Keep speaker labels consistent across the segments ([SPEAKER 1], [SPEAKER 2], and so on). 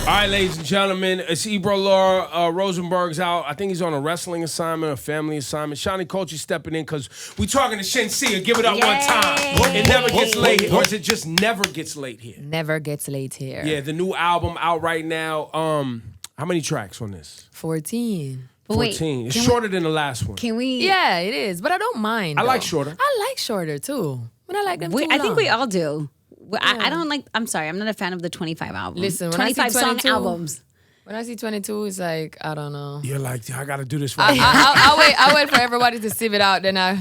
[SPEAKER 1] All right, ladies and gentlemen, it's Ebro Laura Rosenberg's out. I think he's on a wrestling assignment, a family assignment. Shawnee Culture stepping in because we talking to Shenseea. Give it up one time. It never gets late, or is it just never gets late here?
[SPEAKER 2] Never gets late here.
[SPEAKER 1] Yeah, the new album out right now. How many tracks on this?
[SPEAKER 2] 14.
[SPEAKER 1] 14. It's shorter than the last one.
[SPEAKER 3] Can we?
[SPEAKER 2] Yeah, it is, but I don't mind.
[SPEAKER 1] I like shorter.
[SPEAKER 2] I like shorter too. But I like them too
[SPEAKER 3] I think
[SPEAKER 2] long.
[SPEAKER 3] we all do. I don't like. I'm sorry. I'm not a fan of the 25 albums.
[SPEAKER 2] Listen, when I see
[SPEAKER 3] 25 song
[SPEAKER 2] 22
[SPEAKER 3] albums.
[SPEAKER 2] When I see 22, it's like, I don't know.
[SPEAKER 1] You're like, I got to do this right now.
[SPEAKER 2] I wait for everybody to sieve it out, then I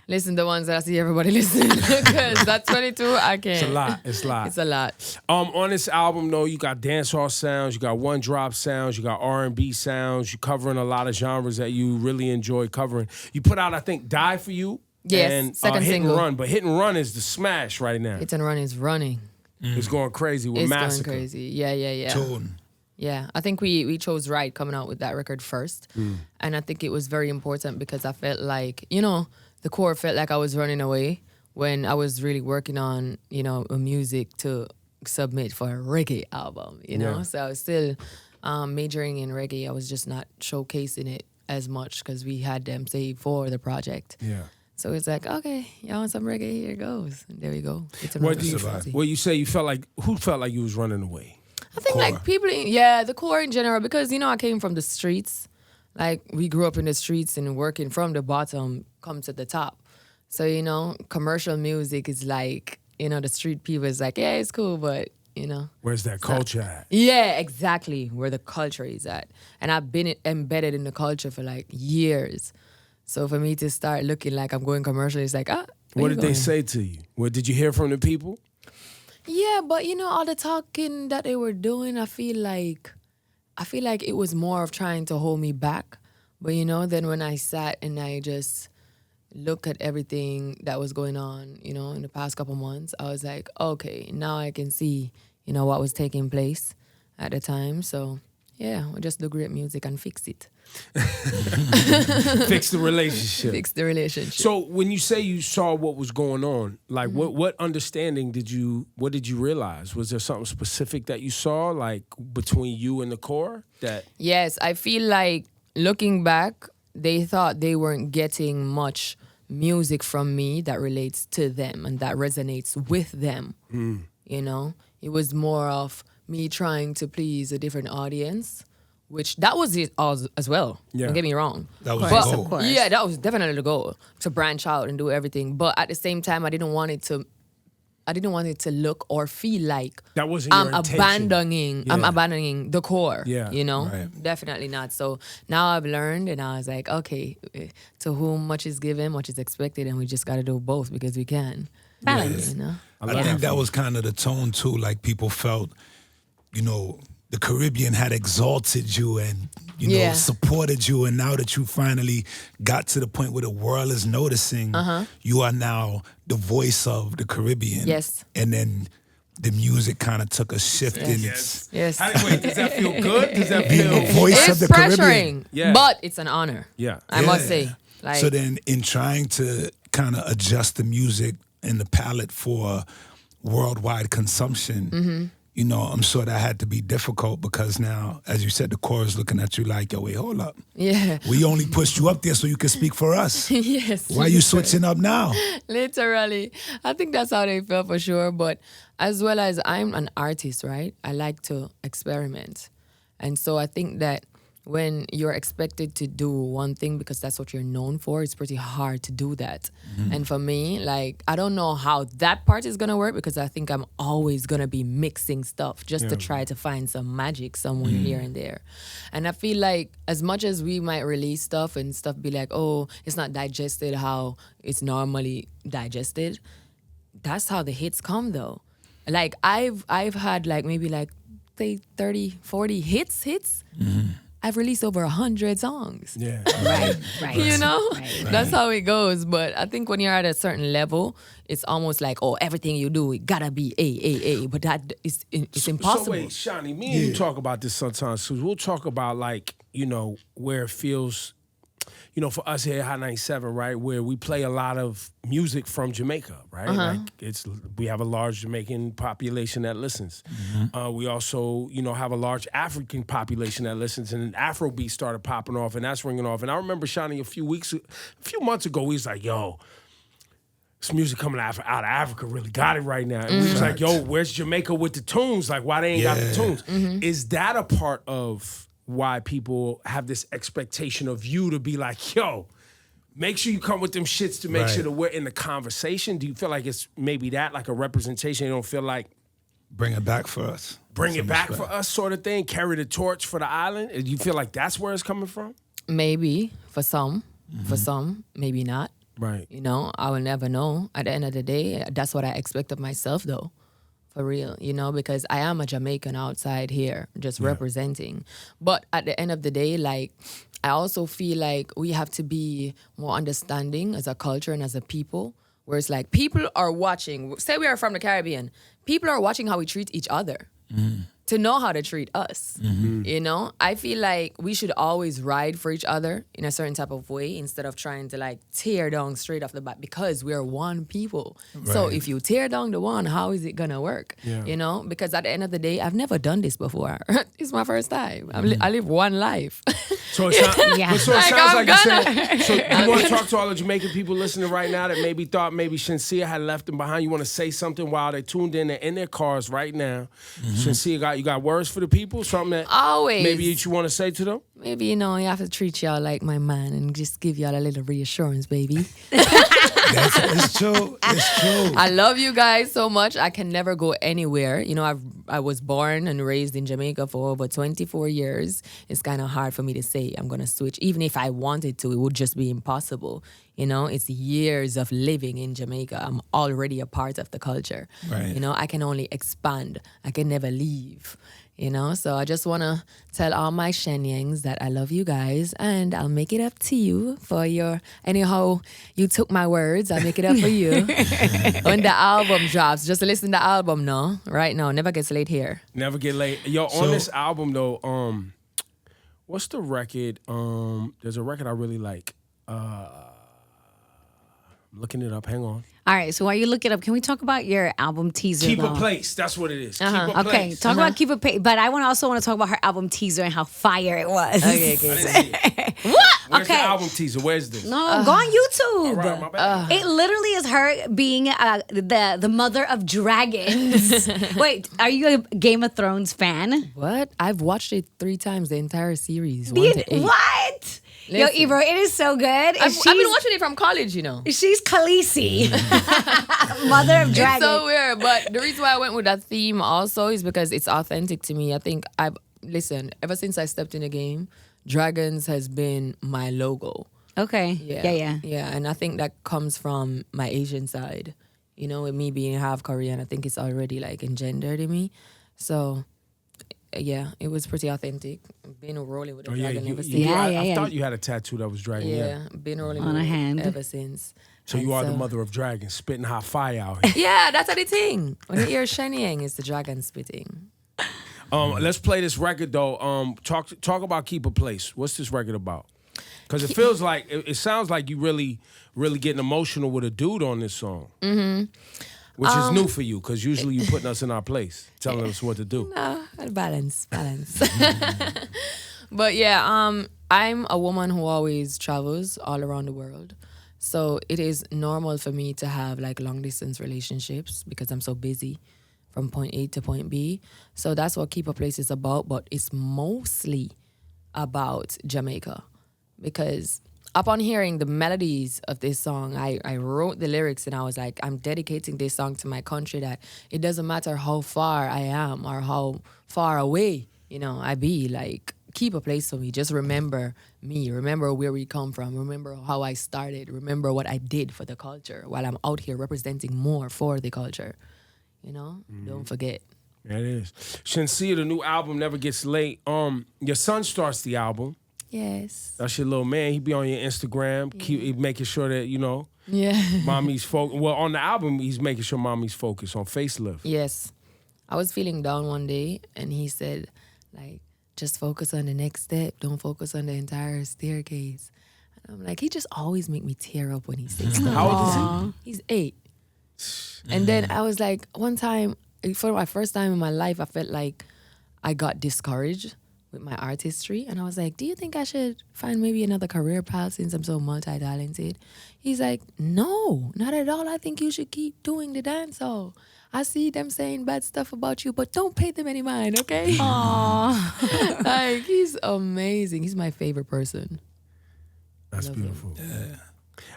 [SPEAKER 2] listen to the ones that I see everybody listening. Because that 22, I can't.
[SPEAKER 1] It's a lot. It's a lot.
[SPEAKER 2] It's a lot.
[SPEAKER 1] On this album, though, you got dancehall sounds, you got one drop sounds, you got R&B sounds. You're covering a lot of genres that you really enjoy covering. You put out, I think, Die For You.
[SPEAKER 2] Yes,
[SPEAKER 1] and
[SPEAKER 2] second
[SPEAKER 1] Hit
[SPEAKER 2] single.
[SPEAKER 1] and Run. But Hit and Run is the smash right now.
[SPEAKER 2] Hit and Run is running.
[SPEAKER 1] It's going crazy with
[SPEAKER 2] It's
[SPEAKER 1] Massacre.
[SPEAKER 2] going crazy. Yeah.
[SPEAKER 4] Tune.
[SPEAKER 2] Yeah, I think we chose right coming out with that record first. And I think it was very important because I felt like, the core felt like I was running away when I was really working on, a music to submit for a reggae album,
[SPEAKER 1] Yeah.
[SPEAKER 2] So I was still majoring in reggae. I was just not showcasing it as much because we had them saved for the project.
[SPEAKER 1] Yeah.
[SPEAKER 2] So it's like, okay, y'all want some reggae? Here it goes. And there we go. It's a
[SPEAKER 1] What
[SPEAKER 2] reggae.
[SPEAKER 1] you say you felt like, who felt like you was running away?
[SPEAKER 2] I think
[SPEAKER 4] Core.
[SPEAKER 2] like people, the core in general, because I came from the streets. Like we grew up in the streets and working from the bottom, come to the top. So commercial music is like the street people is like, yeah, it's cool, but
[SPEAKER 1] Where's that culture at?
[SPEAKER 2] yeah, exactly where the culture is at. And I've been embedded in the culture for like years. So for me to start looking like I'm going commercial, it's like
[SPEAKER 1] What did they say to you? What did you hear from the people?
[SPEAKER 2] Yeah, but all the talking that they were doing, I feel like it was more of trying to hold me back. But then when I sat and I just looked at everything that was going on, in the past couple months, I was like, okay, now I can see, what was taking place at the time. So yeah, we'll just do great music and fix it.
[SPEAKER 1] Fix the relationship.
[SPEAKER 2] Fix the relationship.
[SPEAKER 1] So when you say you saw what was going on, like what understanding did you realize? Was there something specific that you saw, like between you and the core? That
[SPEAKER 2] Yes, I feel like looking back, they thought they weren't getting much music from me that relates to them and that resonates with them. It was more of me trying to please a different audience, which that was it as well.
[SPEAKER 1] Yeah.
[SPEAKER 2] Don't get me wrong.
[SPEAKER 4] That was
[SPEAKER 2] But-
[SPEAKER 4] the goal.
[SPEAKER 3] Of course.
[SPEAKER 2] Yeah, that was definitely the goal, to branch out and do everything. But at the same time, I didn't want it to look or feel like
[SPEAKER 1] That wasn't your intention.
[SPEAKER 2] I'm abandoning the core.
[SPEAKER 1] Yeah,
[SPEAKER 4] right.
[SPEAKER 2] Definitely not. So now I've learned, and I was like, okay, to whom much is given, much is expected, and we just got to do both because we can.
[SPEAKER 3] Balance.
[SPEAKER 4] I think that was kind of the tone too. Like people felt, the Caribbean had exalted you and
[SPEAKER 2] Yeah.
[SPEAKER 4] supported you, and now that you finally got to the point where the world is noticing, you are now the voice of the Caribbean.
[SPEAKER 2] Yes.
[SPEAKER 4] And then the music kind of took a shift in its
[SPEAKER 2] Yes.
[SPEAKER 1] Wait, does that feel good? Does that
[SPEAKER 4] being
[SPEAKER 1] feel?
[SPEAKER 4] the voice of
[SPEAKER 2] It's
[SPEAKER 4] the Caribbean.
[SPEAKER 2] pressuring,
[SPEAKER 1] Yeah.
[SPEAKER 2] but it's an honor.
[SPEAKER 1] Yeah.
[SPEAKER 2] I must say. Like,
[SPEAKER 4] So then, in trying to kind of adjust the music and the palette for worldwide consumption, I'm sure that had to be difficult because now, as you said, the core is looking at you like, yo, wait, hold up.
[SPEAKER 2] yeah.
[SPEAKER 4] We only pushed you up there so you could speak for us.
[SPEAKER 2] Yes.
[SPEAKER 4] Why are you switching up now?
[SPEAKER 2] Literally. I think that's how they felt for sure. But as well as I'm an artist, right? I like to experiment. And so I think that when you're expected to do one thing because that's what you're known for, it's pretty hard to do that. And for me, like, I don't know how that part is going to work because I think I'm always going to be mixing stuff just to try to find some magic somewhere here and there. And I feel like as much as we might release stuff and stuff be like, oh, it's not digested how it's normally digested, that's how the hits come though. Like I've had like maybe like say 30, 40 hits. I've released over 100 songs.
[SPEAKER 1] Yeah.
[SPEAKER 3] Right.
[SPEAKER 2] That's how it goes. But I think when you're at a certain level, it's almost like, oh, everything you do, it gotta be A. But that is it's impossible.
[SPEAKER 1] So wait, Shawnee, me and you talk about this sometimes because we'll talk about like, where it feels for us here at Hot 97, right, where we play a lot of music from Jamaica, right? Like we have a large Jamaican population that listens. We also, have a large African population that listens, and Afrobeat started popping off, and that's ringing off. And I remember Shani a few months ago, we was like, yo, this music coming out of Africa really got it right now. And we was like, yo, where's Jamaica with the tunes? Like, why they ain't got the tunes? Is that a part of why people have this expectation of you to be like, yo, make sure you come with them shits to make sure that we're in the conversation? Do you feel like it's maybe that, like a representation? You don't feel like
[SPEAKER 4] bring it back for us.
[SPEAKER 1] Bring it back for us sort of thing? Carry the torch for the island? Do you feel like that's where it's coming from?
[SPEAKER 2] Maybe for some. For some, maybe not.
[SPEAKER 1] Right.
[SPEAKER 2] I will never know. At the end of the day, that's what I expect of myself, though. For real, because I am a Jamaican outside here, just representing. But at the end of the day, like, I also feel like we have to be more understanding as a culture and as a people, where it's like people are watching, say we are from the Caribbean, people are watching how we treat each other. To know how to treat us. I feel like we should always ride for each other in a certain type of way instead of trying to like tear down straight off the bat, because we're one people. So if you tear down the one, how is it gonna work? Because at the end of the day, I've never done this before. It's my first time. I live one life.
[SPEAKER 1] So it sounds like you said, so you want to talk to all the Jamaican people listening right now that maybe thought maybe Shenseea had left them behind. You want to say something while they're tuned in, they're in their cars right now. Shenseea, you got words for the people? Something that
[SPEAKER 2] always
[SPEAKER 1] maybe you want to say to them?
[SPEAKER 2] Maybe, you have to treat y'all like my man and just give y'all a little reassurance, baby.
[SPEAKER 4] It's true. It's true.
[SPEAKER 2] I love you guys so much. I can never go anywhere. I was born and raised in Jamaica for over 24 years. It's kind of hard for me to say I'm going to switch. Even if I wanted to, it would just be impossible. It's years of living in Jamaica. I'm already a part of the culture.
[SPEAKER 4] Right.
[SPEAKER 2] I can only expand. I can never leave. So I just want to tell all my Shenyangs that I love you guys, and I'll make it up to you for anyhow, you took my words, I'll make it up for you. When the album drops, just listen to the album, no? Right now, Never Gets Late here.
[SPEAKER 1] Never Get Late. Yo, on this album, though, what's the record? There's a record I really like. I'm looking it up. Hang on.
[SPEAKER 3] All right, so while you look it up, can we talk about your album teaser?
[SPEAKER 1] Keep a Place. That's what it is. Keep a Place.
[SPEAKER 3] Okay, talk about Keep a Place. But I also want to talk about her album teaser and how fire it was.
[SPEAKER 2] Okay.
[SPEAKER 3] What?
[SPEAKER 1] Where's the album teaser? Where's this?
[SPEAKER 3] No, go on YouTube.
[SPEAKER 1] All right, my bad.
[SPEAKER 3] It literally is her being the mother of dragons. Wait, are you a Game of Thrones fan?
[SPEAKER 2] What? I've watched it 3 times, the entire series. 1 to 8.
[SPEAKER 3] What? Listen. Yo, Ebro, it is so good.
[SPEAKER 2] I've been watching it from college,
[SPEAKER 3] She's Khaleesi. Mother of dragons.
[SPEAKER 2] It's so weird, but the reason why I went with that theme also is because it's authentic to me. I think ever since I stepped in the game, dragons has been my logo.
[SPEAKER 3] Okay.
[SPEAKER 2] Yeah, and I think that comes from my Asian side. With me being half Korean, I think it's already like engendered in me. So yeah, it was pretty authentic. Been rolling with a dragon ever since.
[SPEAKER 1] I thought you had a tattoo that was dragon.
[SPEAKER 2] Yeah, been rolling
[SPEAKER 3] on
[SPEAKER 2] with
[SPEAKER 3] a hand
[SPEAKER 2] ever since.
[SPEAKER 1] So you are the mother of dragons, spitting hot fire out here.
[SPEAKER 2] Yeah, that's the thing. When you hear Shenyang, it's the dragon spitting.
[SPEAKER 1] Let's play this record though. Talk about Keep a Place. What's this record about? Because it feels like it sounds like you really getting emotional with a dude on this song. Mm-hmm. Which is new for you, because usually you putting us in our place, telling us what to do.
[SPEAKER 2] No, balance. But yeah, I'm a woman who always travels all around the world. So it is normal for me to have like long distance relationships because I'm so busy from point A to point B. So that's what Keep a Place is about, but it's mostly about Jamaica. Because upon hearing the melodies of this song, I wrote the lyrics and I was like, I'm dedicating this song to my country, that it doesn't matter how far I am or how far away, I be, like, keep a place for me. Just remember me, remember where we come from, remember how I started, remember what I did for the culture while I'm out here representing more for the culture. Don't forget.
[SPEAKER 1] That is. Shenseea, the new album Never Gets Late. Your son starts the album.
[SPEAKER 2] Yes.
[SPEAKER 1] That's your little man. He be on your Instagram, keep making sure that,
[SPEAKER 2] Yeah.
[SPEAKER 1] mommy's focused. Well, on the album, he's making sure mommy's focused on Facelift.
[SPEAKER 2] Yes. I was feeling down one day, and he said, like, just focus on the next step. Don't focus on the entire staircase. I'm like, he just always make me tear up when he says stuff.
[SPEAKER 1] How old is he?
[SPEAKER 2] He's 8. And then I was like, one time, for my first time in my life, I felt like I got discouraged with my artistry. And I was like, do you think I should find maybe another career path since I'm so multi-talented? He's like, no, not at all. I think you should keep doing the dancehall. I see them saying bad stuff about you, but don't pay them any mind, okay?
[SPEAKER 3] Aww.
[SPEAKER 2] Like, he's amazing. He's my favorite person.
[SPEAKER 1] That's beautiful. Yeah.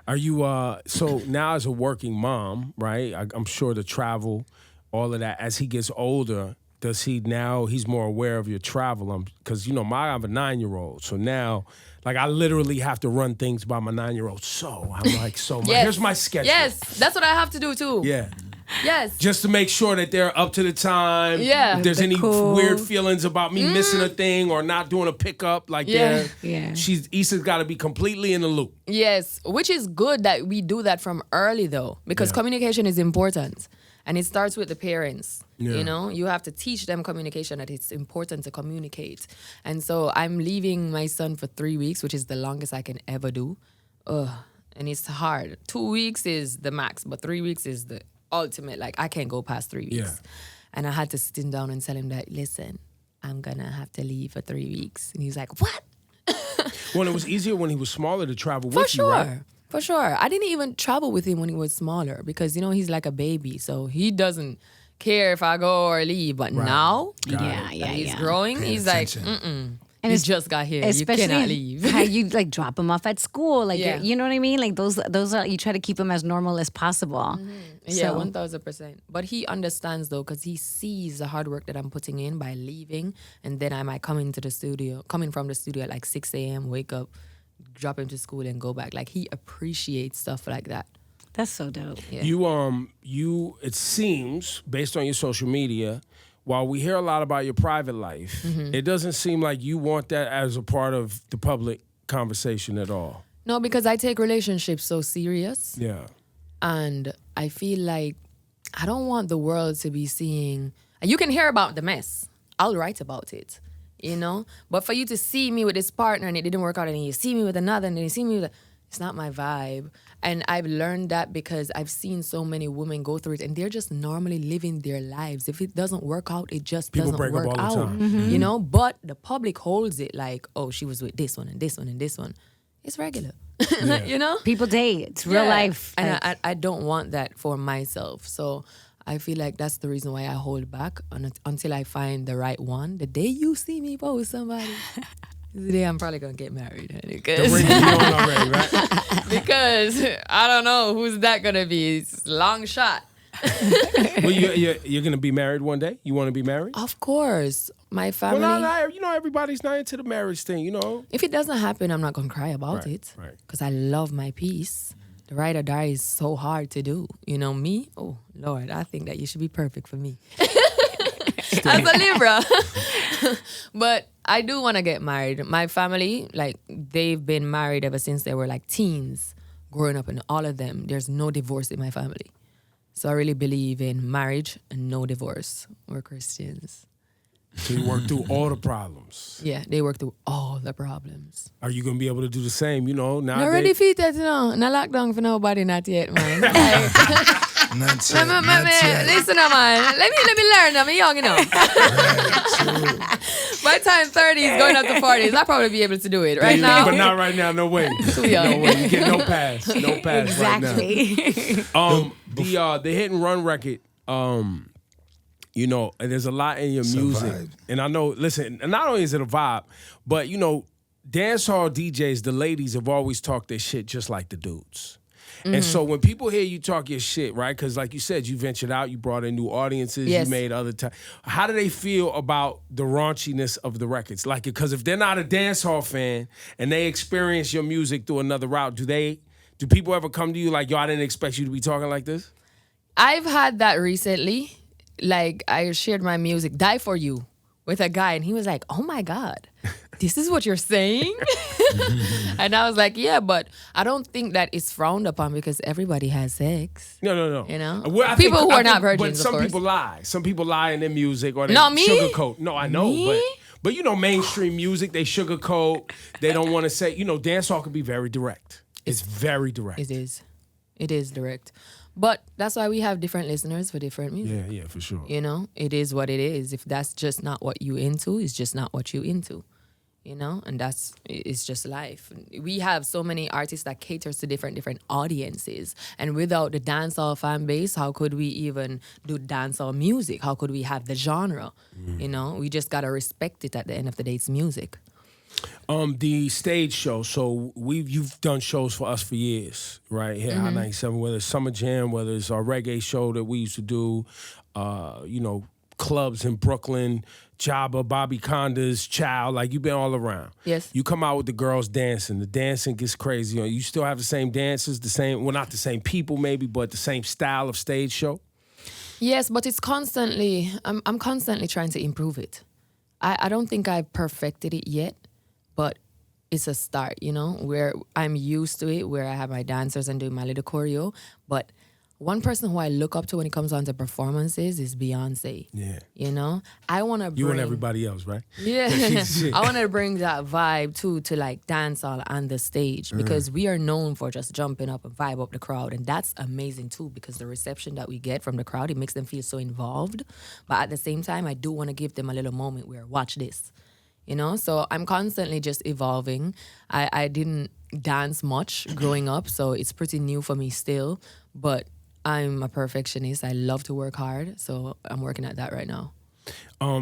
[SPEAKER 1] Are you, so now as a working mom, right? I'm sure the travel, all of that, as he gets older, does he now, he's more aware of your travel? Because, you know, I have a 9-year-old. So now, like, I literally have to run things by my 9-year-old. So I'm like,
[SPEAKER 2] Yes.
[SPEAKER 1] here's my schedule.
[SPEAKER 2] Yes, that's what I have to do too.
[SPEAKER 1] Yeah.
[SPEAKER 2] Yes.
[SPEAKER 1] Just to make sure that they're up to the time.
[SPEAKER 2] Yeah.
[SPEAKER 1] If there's
[SPEAKER 3] They're
[SPEAKER 1] any
[SPEAKER 3] cool.
[SPEAKER 1] weird feelings about me missing a thing or not doing a pickup, like
[SPEAKER 2] Yeah.
[SPEAKER 3] Yeah.
[SPEAKER 1] Issa's got to be completely in the loop.
[SPEAKER 2] Yes, which is good that we do that from early though, because
[SPEAKER 1] Yeah.
[SPEAKER 2] communication is important. And it starts with the parents.
[SPEAKER 1] Yeah.
[SPEAKER 2] You know, you have to teach them communication, that it's important to communicate. And so I'm leaving my son for 3 weeks, which is the longest I can ever do. And it's hard. 2 weeks is the max, but 3 weeks is the ultimate. Like, I can't go past 3 weeks.
[SPEAKER 1] Yeah.
[SPEAKER 2] And I had to sit him down and tell him that, listen, I'm gonna have to leave for 3 weeks. And he's like, what?
[SPEAKER 1] Well, it was easier when he was smaller to travel
[SPEAKER 2] For
[SPEAKER 1] with
[SPEAKER 2] sure.
[SPEAKER 1] you, right?
[SPEAKER 2] For sure. I didn't even travel with him when he was smaller because, you know, he's like a baby. So he doesn't care if I go or leave. But now,
[SPEAKER 3] Yeah,
[SPEAKER 2] that
[SPEAKER 3] yeah,
[SPEAKER 2] he's
[SPEAKER 3] yeah.
[SPEAKER 2] growing,
[SPEAKER 4] Pay
[SPEAKER 2] he's like,
[SPEAKER 4] attention.
[SPEAKER 3] And
[SPEAKER 2] you
[SPEAKER 3] it's-
[SPEAKER 2] just got here. You cannot leave.
[SPEAKER 3] how you like drop them off at school, like
[SPEAKER 2] Yeah.
[SPEAKER 3] you know what I mean. Like those are, you try to keep them as normal as possible.
[SPEAKER 2] Yeah,
[SPEAKER 3] So-
[SPEAKER 2] 1000%. But he understands though, because he sees the hard work that I'm putting in by leaving, and then I might come from the studio at like 6 a.m., wake up, drop him to school, and go back. Like, he appreciates stuff like that.
[SPEAKER 3] That's so dope.
[SPEAKER 2] Yeah.
[SPEAKER 1] You it seems, based on your social media, while we hear a lot about your private life, it doesn't seem like you want that as a part of the public conversation at all.
[SPEAKER 2] No, because I take relationships so serious.
[SPEAKER 1] Yeah.
[SPEAKER 2] And I feel like I don't want the world to be seeing. You can hear about the mess. I'll write about it, you know? But for you to see me with this partner and it didn't work out, and you see me with another, and then you see me with it's not my vibe. And I've learned that because I've seen so many women go through it, and they're just normally living their lives. If it doesn't work out, it just
[SPEAKER 1] People
[SPEAKER 2] doesn't
[SPEAKER 1] break up
[SPEAKER 2] work
[SPEAKER 1] all the
[SPEAKER 2] out.
[SPEAKER 1] time.
[SPEAKER 2] You know? But the public holds it like, oh, she was with this one and this one and this one. It's regular. You know?
[SPEAKER 3] People date. It's real
[SPEAKER 2] Yeah.
[SPEAKER 3] life.
[SPEAKER 2] And
[SPEAKER 3] Like,
[SPEAKER 2] I don't want that for myself. So I feel like that's the reason why I hold back until I find the right one. The day you see me post somebody, is the day I'm probably going to get married. Honey,
[SPEAKER 1] The ring is on already, right?
[SPEAKER 2] because I don't know who's that going to be. It's a long shot.
[SPEAKER 1] Well, you're going to be married one day? You want to be married?
[SPEAKER 2] Of course. My family.
[SPEAKER 1] Well, you know, everybody's not into the marriage thing, you know?
[SPEAKER 2] If it doesn't happen, I'm not going to cry about
[SPEAKER 1] Right,
[SPEAKER 2] it.
[SPEAKER 1] right.
[SPEAKER 2] Because I love my peace. The ride or die is so hard to do. You know, me? Oh, Lord, I think that you should be perfect for me. As a Libra. But I do want to get married. My family, like, they've been married ever since they were like teens, growing up, and all of them, there's no divorce in my family. So I really believe in marriage and no divorce. We're Christians.
[SPEAKER 1] So you work through all the problems.
[SPEAKER 2] Yeah, they work through all the problems.
[SPEAKER 1] Are you going to be able to do the same, you know?
[SPEAKER 2] Not ready for it, you know. Not lockdown for nobody, not yet, man. Like,
[SPEAKER 4] Not yet, not yet.
[SPEAKER 2] listen, man. Let me learn. I'm young, you know. By the time 30s, going up to 40s, I'll probably be able to do it. Right now,
[SPEAKER 1] But not right now, no way.
[SPEAKER 2] young.
[SPEAKER 1] No way. You get no pass. No pass
[SPEAKER 3] exactly.
[SPEAKER 1] right now. The hit and run record, you know, and there's a lot in your
[SPEAKER 4] It's a
[SPEAKER 1] music.
[SPEAKER 4] vibe.
[SPEAKER 1] And I know, listen, and not only is it a vibe, but, you know, dancehall DJs, the ladies have always talked their shit just like the dudes. And so when people hear you talk your shit, right? Because like you said, you ventured out, you brought in new audiences,
[SPEAKER 2] Yes.
[SPEAKER 1] you made other time. How do they feel about the raunchiness of the records? Like, because if they're not a dancehall fan and they experience your music through another route, do people ever come to you like, yo, I didn't expect you to be talking like this?
[SPEAKER 2] I've had that recently. Like, I shared my music, Die For You, with a guy, and he was like, oh my God, this is what you're saying? And I was like, yeah, but I don't think that it's frowned upon because everybody has sex.
[SPEAKER 1] No.
[SPEAKER 2] You know?
[SPEAKER 1] Well,
[SPEAKER 2] People who are not virgins,
[SPEAKER 1] But
[SPEAKER 2] of
[SPEAKER 1] some
[SPEAKER 2] course.
[SPEAKER 1] people lie. Some people lie in their music or they
[SPEAKER 2] Not me.
[SPEAKER 1] sugarcoat. No, I know,
[SPEAKER 2] Me?
[SPEAKER 1] But mainstream music, they sugarcoat. They don't want to say, dancehall can be very direct. It's very direct.
[SPEAKER 2] It is. It is direct. But that's why we have different listeners for different music.
[SPEAKER 1] Yeah, for sure.
[SPEAKER 2] It is what it is. If that's just not what you into, it's just not what you into. And it's just life. We have so many artists that caters to different audiences. And without the dancehall fan base, how could we even do dancehall music? How could we have the genre? We just got to respect it at the end of the day. It's music.
[SPEAKER 1] The stage show. So you've done shows for us for years, right? Here at 97, whether it's Summer Jam, whether it's our reggae show that we used to do, clubs in Brooklyn, Jabba, Bobby Conda's, Child, like you've been all around.
[SPEAKER 2] Yes.
[SPEAKER 1] You come out with the girls dancing. The dancing gets crazy. You still have the same dancers, not the same people maybe, but the same style of stage show?
[SPEAKER 2] Yes, but it's constantly, I'm constantly trying to improve it. I don't think I've perfected it yet, but it's a start, where I'm used to it, where I have my dancers and doing my little choreo, but one person who I look up to when it comes on to performances is Beyonce.
[SPEAKER 1] Yeah.
[SPEAKER 2] I want to bring...
[SPEAKER 1] You and everybody else, right?
[SPEAKER 2] Yeah. I want to bring that vibe, too, to, like, dancehall on the stage because we are known for just jumping up and vibe up the crowd, and that's amazing, too, because the reception that we get from the crowd, it makes them feel so involved. But at the same time, I do want to give them a little moment where, watch this. So I'm constantly just evolving. I didn't dance much growing up, so it's pretty new for me still, but... I'm a perfectionist. I love to work hard, so I'm working at that right now.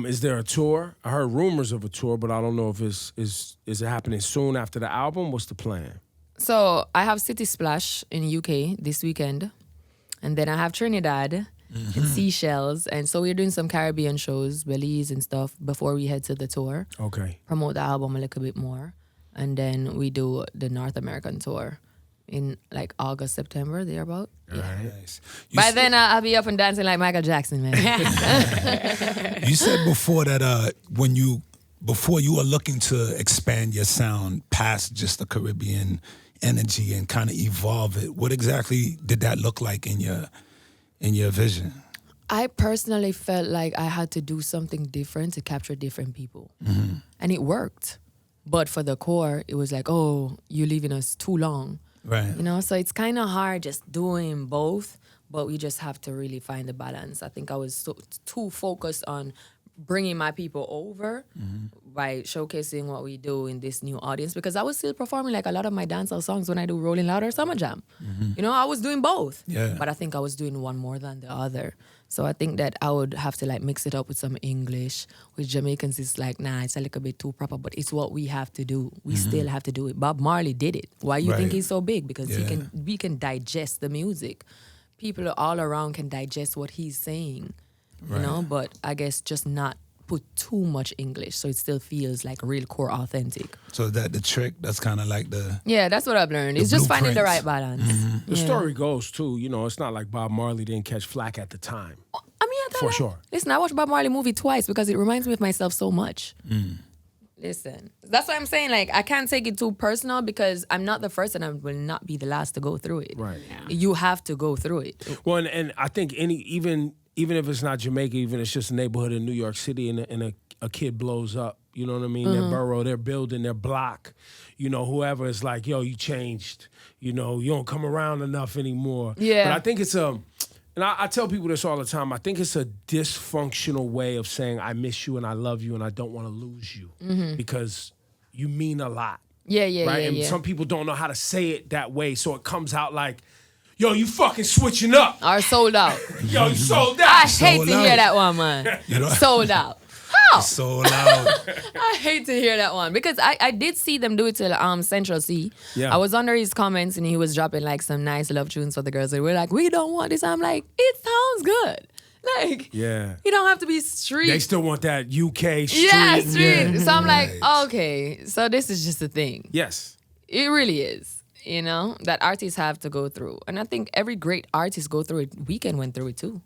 [SPEAKER 1] Is there a tour? I heard rumors of a tour, but I don't know if is it happening soon after the album? What's the plan?
[SPEAKER 2] So I have City Splash in UK this weekend, and then I have Trinidad and Seychelles, and so we're doing some Caribbean shows, Belize and stuff, before we head to the tour.
[SPEAKER 1] Okay.
[SPEAKER 2] Promote the album a little bit more, and then we do the North American tour in like August, September, thereabout.
[SPEAKER 1] Yeah.
[SPEAKER 4] Nice.
[SPEAKER 2] By then, I'll be up and dancing like Michael Jackson, man.
[SPEAKER 4] You said before that before you were looking to expand your sound past just the Caribbean energy and kind of evolve it, what exactly did that look like in your vision?
[SPEAKER 2] I personally felt like I had to do something different to capture different people. And it worked. But for the core, it was like, oh, you're leaving us too long.
[SPEAKER 4] Right.
[SPEAKER 2] So it's kind of hard just doing both, but we just have to really find the balance. I think I was too focused on bringing my people over by showcasing what we do in this new audience because I was still performing like a lot of my dancehall songs when I do Rolling Loud or Summer Jam. I was doing both, but I think I was doing one more than the other. So I think that I would have to like mix it up with some English. With Jamaicans, it's like, nah, it's a little bit too proper, but it's what we have to do. We still have to do it. Bob Marley did it. Why you think he's so big? Because we can digest the music. People all around can digest what he's saying, but I guess just not put too much English so it still feels like real core authentic.
[SPEAKER 4] So is that the trick? That's kind of like the...
[SPEAKER 2] Yeah, that's what I've learned. It's just finding the right balance.
[SPEAKER 1] The story goes, too, it's not like Bob Marley didn't catch flack at the time.
[SPEAKER 2] I mean,
[SPEAKER 1] for sure.
[SPEAKER 2] Listen, I watched Bob Marley movie twice because it reminds me of myself so much. Listen, that's why I'm saying, like, I can't take it too personal because I'm not the first and I will not be the last to go through it.
[SPEAKER 1] Right.
[SPEAKER 2] Yeah. You have to go through it.
[SPEAKER 1] Well, and I think even if it's not Jamaica, even if it's just a neighborhood in New York City and a kid blows up, you know what I mean? Their borough, their building, their block, whoever is like, yo, you changed. You don't come around enough anymore.
[SPEAKER 2] Yeah.
[SPEAKER 1] But I think it's and I tell people this all the time, I think it's a dysfunctional way of saying I miss you and I love you and I don't want to lose you because you mean a lot.
[SPEAKER 2] Yeah,
[SPEAKER 1] right? And
[SPEAKER 2] yeah.
[SPEAKER 1] some people don't know how to say it that way, so it comes out like, yo, you fucking switching up.
[SPEAKER 2] Or sold out.
[SPEAKER 1] Yo, you sold out.
[SPEAKER 2] I hate to hear that one, man. Sold out. How?
[SPEAKER 4] So loud.
[SPEAKER 2] I hate to hear that one because I did see them do it to Central C.
[SPEAKER 1] Yeah.
[SPEAKER 2] I was under his comments and he was dropping like some nice love tunes for the girls. They were like, we don't want this. I'm like, it sounds good. Like,
[SPEAKER 1] yeah,
[SPEAKER 2] you don't have to be street.
[SPEAKER 1] They still want that UK street.
[SPEAKER 2] Yeah, street.
[SPEAKER 4] Yeah.
[SPEAKER 2] So I'm like,
[SPEAKER 4] Right.
[SPEAKER 2] okay, so this is just a thing.
[SPEAKER 1] Yes.
[SPEAKER 2] It really is. That artists have to go through. And I think every great artist go through it. Weeknd went through it too.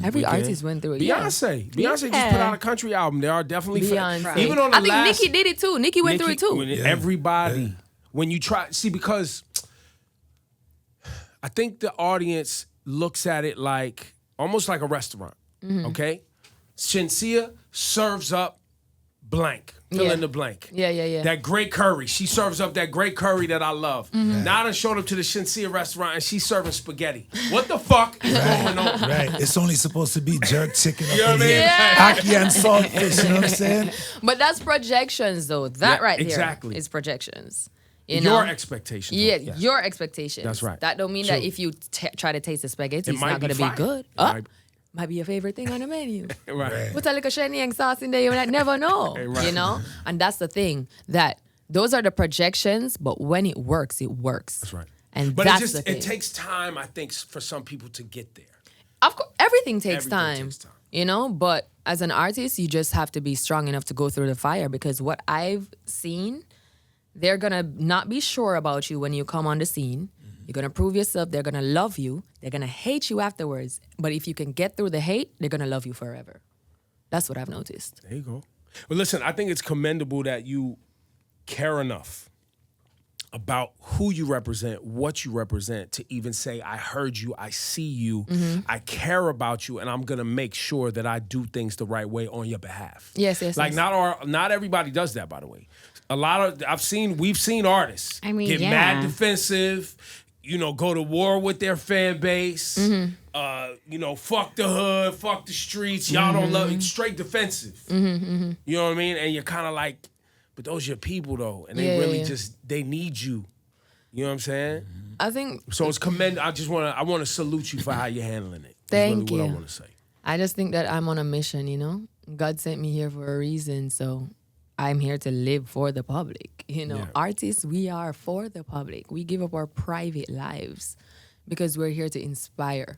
[SPEAKER 2] Every artist went through it.
[SPEAKER 1] Beyonce.
[SPEAKER 2] Yeah.
[SPEAKER 1] Beyonce just put out a country album. There are definitely
[SPEAKER 2] Beyonce.
[SPEAKER 1] even on the
[SPEAKER 2] I think
[SPEAKER 1] last,
[SPEAKER 2] Nicki did it too. Nicki went through it too.
[SPEAKER 1] Everybody. When you try, because I think the audience looks at it like almost like a restaurant. Okay? Shenseea serves up blank. Fill
[SPEAKER 2] Yeah.
[SPEAKER 1] in the blank.
[SPEAKER 2] Yeah.
[SPEAKER 1] That great curry. She serves up that great curry that I love. Now I done showed up to the Shenseea restaurant and she's serving spaghetti. What the fuck is going on?
[SPEAKER 4] Right. It's only supposed to be jerk chicken up
[SPEAKER 1] You know
[SPEAKER 4] in
[SPEAKER 1] what I mean?
[SPEAKER 4] here.
[SPEAKER 2] Yeah.
[SPEAKER 4] Ackee and saltfish, you know what I'm saying?
[SPEAKER 2] But that's projections, though. That
[SPEAKER 1] Yeah,
[SPEAKER 2] right
[SPEAKER 1] exactly.
[SPEAKER 2] there is projections. You
[SPEAKER 1] Your
[SPEAKER 2] know?
[SPEAKER 1] expectations.
[SPEAKER 2] Yeah,
[SPEAKER 1] Yes.
[SPEAKER 2] your expectations.
[SPEAKER 1] That's right.
[SPEAKER 2] That don't mean that
[SPEAKER 1] True.
[SPEAKER 2] if you try to taste the spaghetti, it's
[SPEAKER 1] might
[SPEAKER 2] not
[SPEAKER 1] be
[SPEAKER 2] going to be
[SPEAKER 1] fire.
[SPEAKER 2] good.
[SPEAKER 1] It
[SPEAKER 2] Might be your favorite thing on the menu.
[SPEAKER 1] Right.
[SPEAKER 2] Put a little Shenyang sauce in there, you might never know.
[SPEAKER 1] Right.
[SPEAKER 2] You know? And that's the thing, that those are the projections, but when it works, it works.
[SPEAKER 1] That's right.
[SPEAKER 2] And
[SPEAKER 1] But
[SPEAKER 2] that's the thing.
[SPEAKER 1] it takes time, I think, for some people to get there.
[SPEAKER 2] Of course, everything takes
[SPEAKER 1] Everything
[SPEAKER 2] time.
[SPEAKER 1] takes time.
[SPEAKER 2] You know, but as an artist, you just have to be strong enough to go through the fire, because what I've seen, they're gonna not be sure about you when you come on the scene. You're gonna prove yourself, they're gonna love you, they're gonna hate you afterwards. But if you can get through the hate, they're gonna love you forever. That's what I've noticed.
[SPEAKER 1] There you go. Well, listen, I think it's commendable that you care enough about who you represent, what you represent, to even say, I heard you, I see you, I care about you, and I'm gonna make sure that I do things the right way on your behalf.
[SPEAKER 2] Yes.
[SPEAKER 1] Like not everybody does that, by the way. We've seen artists
[SPEAKER 3] I mean,
[SPEAKER 1] get
[SPEAKER 3] yeah.
[SPEAKER 1] mad defensive, go to war with their fan base, fuck the hood, fuck the streets, y'all don't love it, straight defensive. You know what I mean? And you're kind of like, but those are your people though, and they really they need you. You know what I'm saying?
[SPEAKER 2] I think
[SPEAKER 1] So it's I want to salute you for how you're handling it.
[SPEAKER 2] Thank
[SPEAKER 1] That's really what
[SPEAKER 2] you.
[SPEAKER 1] I want to say.
[SPEAKER 2] I just think that I'm on a mission, you know? God sent me here for a reason, so I'm here to live for the public.
[SPEAKER 1] Yeah.
[SPEAKER 2] Artists, we are for the public. We give up our private lives because we're here to inspire.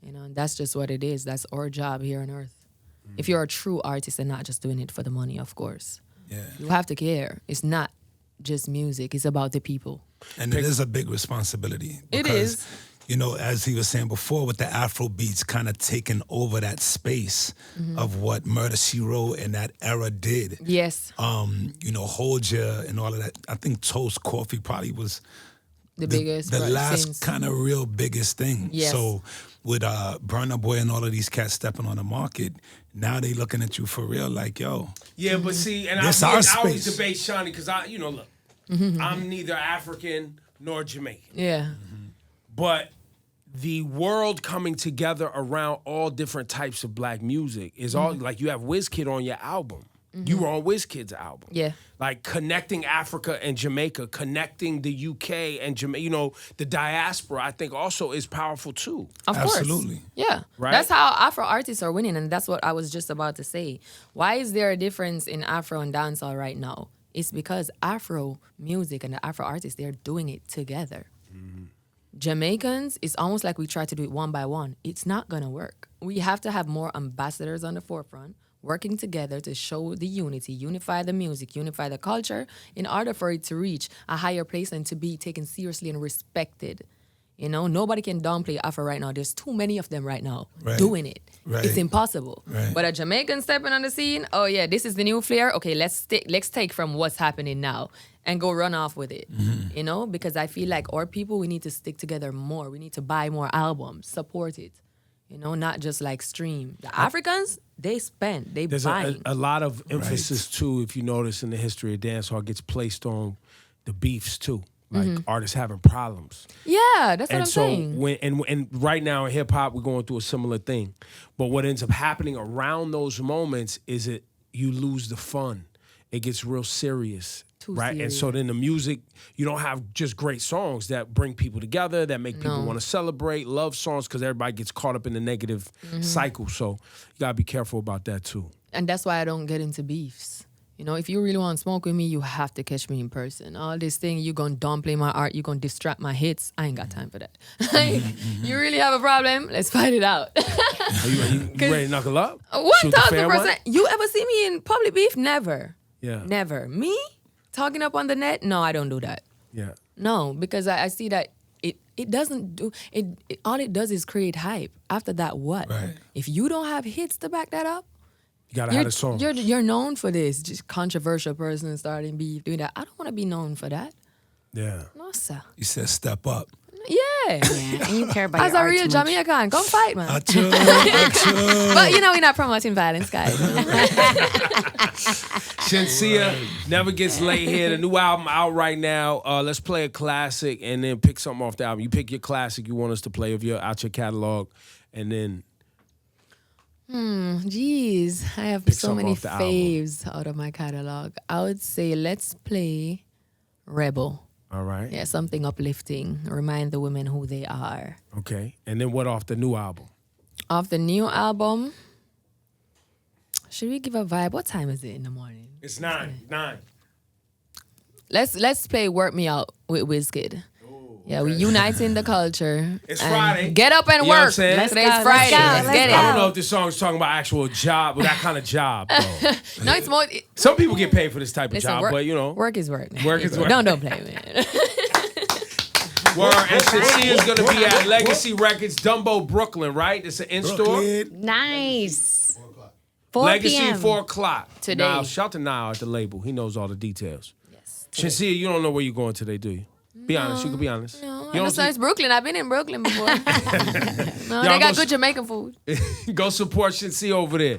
[SPEAKER 2] And that's just what it is. That's our job here on earth. If you're a true artist and not just doing it for the money, of course.
[SPEAKER 4] Yeah.
[SPEAKER 2] You have to care. It's not just music. It's about the people.
[SPEAKER 4] And it is a big responsibility.
[SPEAKER 2] It
[SPEAKER 4] Because,
[SPEAKER 2] is.
[SPEAKER 4] As he was saying before, with the Afro beats kind of taking over that space of what Murder, She Wrote and that era did.
[SPEAKER 2] Yes.
[SPEAKER 4] Hold Ya and all of that. I think Toast Coffee probably was
[SPEAKER 2] The biggest.
[SPEAKER 4] the
[SPEAKER 2] right,
[SPEAKER 4] last
[SPEAKER 2] since-
[SPEAKER 4] kind of real biggest thing.
[SPEAKER 2] Yes.
[SPEAKER 4] So with Burna Boy and all of these cats stepping on the market, now they looking at you for real like, yo.
[SPEAKER 1] Yeah, but see, and
[SPEAKER 4] This
[SPEAKER 1] I
[SPEAKER 4] our
[SPEAKER 1] always
[SPEAKER 4] space.
[SPEAKER 1] debate Shawnee because look, I'm neither African nor Jamaican,
[SPEAKER 2] Yeah.
[SPEAKER 1] but the world coming together around all different types of black music is all like you have WizKid on your album. You were on WizKid's album.
[SPEAKER 2] Yeah.
[SPEAKER 1] Like connecting Africa and Jamaica, connecting the UK and Jamaica, the diaspora, I think also is powerful too.
[SPEAKER 2] Of
[SPEAKER 4] Absolutely.
[SPEAKER 2] course. Yeah.
[SPEAKER 1] Right?
[SPEAKER 2] That's how Afro artists are winning, and that's what I was just about to say. Why is there a difference in Afro and dancehall right now? It's because Afro music and the Afro artists, they're doing it together. Jamaicans, it's almost like we try to do it one by one. It's not going to work. We have to have more ambassadors on the forefront working together to show the unity, unify the music, unify the culture in order for it to reach a higher place and to be taken seriously and respected. Nobody can downplay Afro right now. There's too many of them right now doing it.
[SPEAKER 4] Right.
[SPEAKER 2] It's impossible.
[SPEAKER 4] Right.
[SPEAKER 2] But a Jamaican stepping on the scene, oh yeah, this is the new flair. Okay, let's take from what's happening now and go run off with it. Because I feel like our people, we need to stick together more. We need to buy more albums, support it. Not just like stream. The Africans, they spend, they
[SPEAKER 1] There's
[SPEAKER 2] buy.
[SPEAKER 1] a lot of emphasis too, if you notice in the history of dancehall, gets placed on the beefs too. Like artists having problems.
[SPEAKER 2] Yeah, that's what
[SPEAKER 1] And
[SPEAKER 2] I'm
[SPEAKER 1] so
[SPEAKER 2] saying.
[SPEAKER 1] and right now in hip hop we're going through a similar thing. But what ends up happening around those moments is you lose the fun. It gets real serious.
[SPEAKER 2] Too
[SPEAKER 1] right?
[SPEAKER 2] serious.
[SPEAKER 1] And so then the music, you don't have just great songs that bring people together, that make people want to celebrate, love songs, because everybody gets caught up in the negative cycle. So you gotta be careful about that too.
[SPEAKER 2] And that's why I don't get into beefs. If you really want to smoke with me, you have to catch me in person. All this thing, you going to downplay my art, you going to distract my hits. I ain't got time for that. You really have a problem? Let's fight it out.
[SPEAKER 1] Are you ready to knuckle up? Shoot the fair
[SPEAKER 2] 1,000%.
[SPEAKER 1] one?
[SPEAKER 2] You ever see me in public beef? Never.
[SPEAKER 1] Yeah.
[SPEAKER 2] Never. Me? Talking up on the net? No, I don't do that.
[SPEAKER 1] Yeah.
[SPEAKER 2] No, because I see that it doesn't do it. All it does is create hype. After that, what?
[SPEAKER 4] Right.
[SPEAKER 2] If you don't have hits to back that up,
[SPEAKER 1] You gotta have a song.
[SPEAKER 2] you're known for this. Just controversial person starting beef, doing that. I don't want to be known for that.
[SPEAKER 1] Yeah.
[SPEAKER 2] No, sir.
[SPEAKER 4] You said step up.
[SPEAKER 2] Yeah.
[SPEAKER 3] Yeah, and you care about
[SPEAKER 2] As
[SPEAKER 3] your
[SPEAKER 2] a
[SPEAKER 3] art
[SPEAKER 2] real
[SPEAKER 3] too much.
[SPEAKER 2] Jamaican, come fight, man.
[SPEAKER 4] Achoo.
[SPEAKER 2] But you know, we're not promoting violence, guys.
[SPEAKER 1] Shenseea, Never Gets Late here. The new album out right now. Let's play a classic and then pick something off the album. You pick your classic you want us to play out your catalog, and then
[SPEAKER 2] Jeez, I have
[SPEAKER 1] Pick
[SPEAKER 2] so
[SPEAKER 1] something
[SPEAKER 2] many
[SPEAKER 1] off the album.
[SPEAKER 2] faves out of my catalog. I would say let's play Rebel.
[SPEAKER 1] all right,
[SPEAKER 2] Yeah, something uplifting. Remind the women who they are.
[SPEAKER 1] okay, and then what off the new album?
[SPEAKER 2] Off the new album, should we give a vibe? What time is it in the morning?
[SPEAKER 1] It's 9.
[SPEAKER 2] Let's play Work Me Out with Wizkid. Yeah, we uniting the culture.
[SPEAKER 1] It's
[SPEAKER 2] and
[SPEAKER 1] Friday.
[SPEAKER 2] Get up and
[SPEAKER 1] You know what I'm
[SPEAKER 2] work.
[SPEAKER 1] saying?
[SPEAKER 3] Let's
[SPEAKER 2] Today's
[SPEAKER 3] go, let's
[SPEAKER 2] Friday.
[SPEAKER 3] go,
[SPEAKER 2] Let's
[SPEAKER 3] let's
[SPEAKER 2] get
[SPEAKER 3] go.
[SPEAKER 1] I don't
[SPEAKER 2] it.
[SPEAKER 1] know if this song's talking about actual job, but that kind of job though.
[SPEAKER 2] No, it's more.
[SPEAKER 1] Some people get paid for this type of
[SPEAKER 2] Listen,
[SPEAKER 1] job,
[SPEAKER 2] work,
[SPEAKER 1] but you know,
[SPEAKER 2] work is work. Man.
[SPEAKER 1] Work is work.
[SPEAKER 2] Don't play, man.
[SPEAKER 1] Word. And Shenseea is gonna be at Legacy Records, Dumbo, Brooklyn, right? It's an in-store.
[SPEAKER 4] Brooklyn.
[SPEAKER 3] Nice. 4
[SPEAKER 1] Legacy,
[SPEAKER 3] p.m.
[SPEAKER 1] 4 o'clock.
[SPEAKER 2] Today.
[SPEAKER 1] Now, shout to Niall at the label. He knows all the details.
[SPEAKER 2] Yes.
[SPEAKER 1] Shenseea, you don't know where you're going today, do you? Be honest. You can be honest.
[SPEAKER 2] No,
[SPEAKER 1] You don't
[SPEAKER 2] so it's Brooklyn. I've been in Brooklyn before. No,
[SPEAKER 1] Y'all
[SPEAKER 2] they got
[SPEAKER 1] go
[SPEAKER 2] good Jamaican food.
[SPEAKER 1] Go support Shenseea over there.